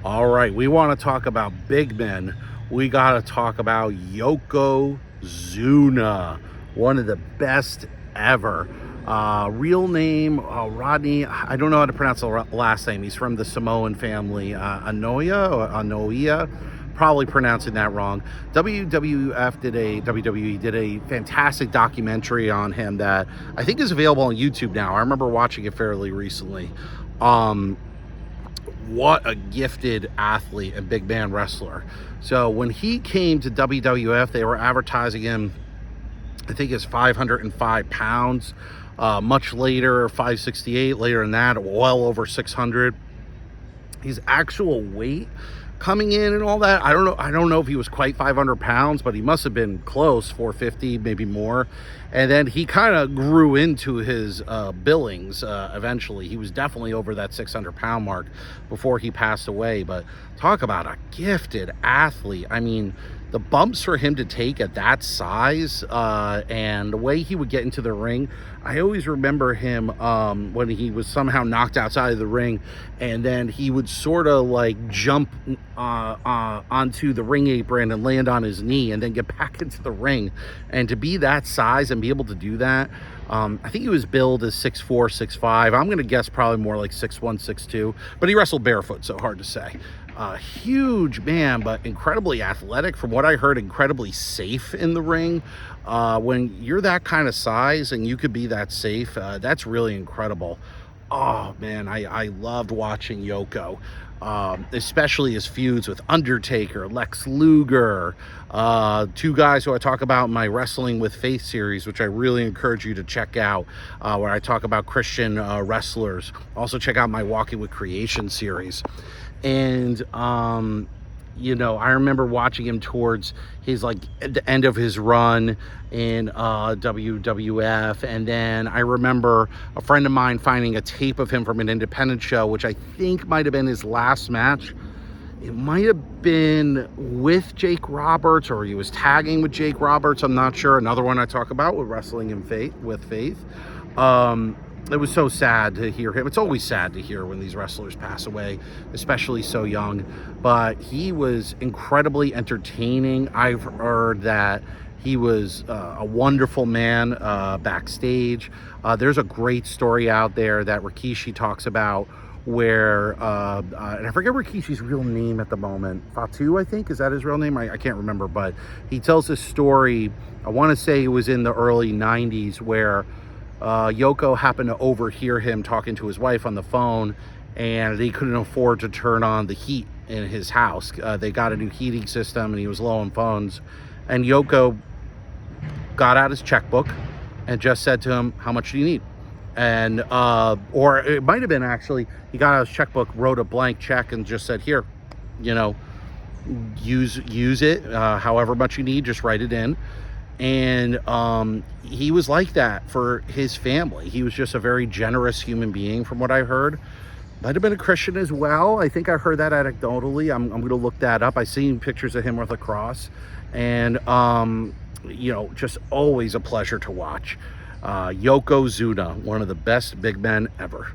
All right, we want to talk about big men. We got to talk about Yokozuna, one of the best ever. Real name Rodney. I don't know how to pronounce the last name. He's from the Samoan family, Anoia or Anoia. Probably pronouncing that wrong. WWE did a fantastic documentary on him that I think is available on YouTube now. I remember watching it fairly recently. Um, what a gifted athlete and big man wrestler. So when he came to WWF, they were advertising him, I think, as 505 pounds. Much later, 568. Later than that, well over 600. His actual weight coming in and all that, I don't know if he was quite 500 pounds, but he must have been close, 450, maybe more. And then he kind of grew into his billings eventually. He was definitely over that 600-pound mark before he passed away. But talk about a gifted athlete. I mean, the bumps for him to take at that size and the way he would get into the ring. I always remember him when he was somehow knocked outside of the ring, and then he would sort of like jump onto the ring apron and land on his knee and then get back into the ring. And to be that size and be able to do that, I think he was billed as 6'4", 6'5". I'm going to guess probably more like 6'1", 6'2", but he wrestled barefoot, so hard to say. Huge man, but incredibly athletic. From what I heard, incredibly safe in the ring. When you're that kind of size and you could be that safe, that's really incredible. Oh man, I loved watching Yoko, especially his feuds with Undertaker, Lex Luger, two guys who I talk about in my Wrestling with Faith series, which I really encourage you to check out, where I talk about Christian wrestlers. Also check out my Walking with Creation series. And I remember watching him towards his at the end of his run in WWF, and then I remember a friend of mine finding a tape of him from an independent show, which I think might have been his last match. It might have been with Jake Roberts, or he was tagging with Jake Roberts. I'm not sure. Another one I talk about with Wrestling in Faith with Faith. It was so sad to hear him. It's always sad to hear when these wrestlers pass away, especially so young. But he was incredibly entertaining. I've heard that he was a wonderful man backstage. There's a great story out there that Rikishi talks about where, and I forget Rikishi's real name at the moment. Fatu, I think, is that his real name? I can't remember, but he tells this story, I want to say it was in the early 90s, where Yoko happened to overhear him talking to his wife on the phone, and he couldn't afford to turn on the heat in his house. They got a new heating system, and he was low on funds. And Yoko got out his checkbook and just said to him, "How much do you need?" And or it might have been actually, he got out his checkbook, wrote a blank check, and just said, "Here, use it however much you need. Just write it in." And he was like that for his family. He was just a very generous human being, from what I heard. Might have been a Christian as well. I think I heard that anecdotally. I'm going to look that up. I seen pictures of him with a cross. And, just always a pleasure to watch. Yokozuna, one of the best big men ever.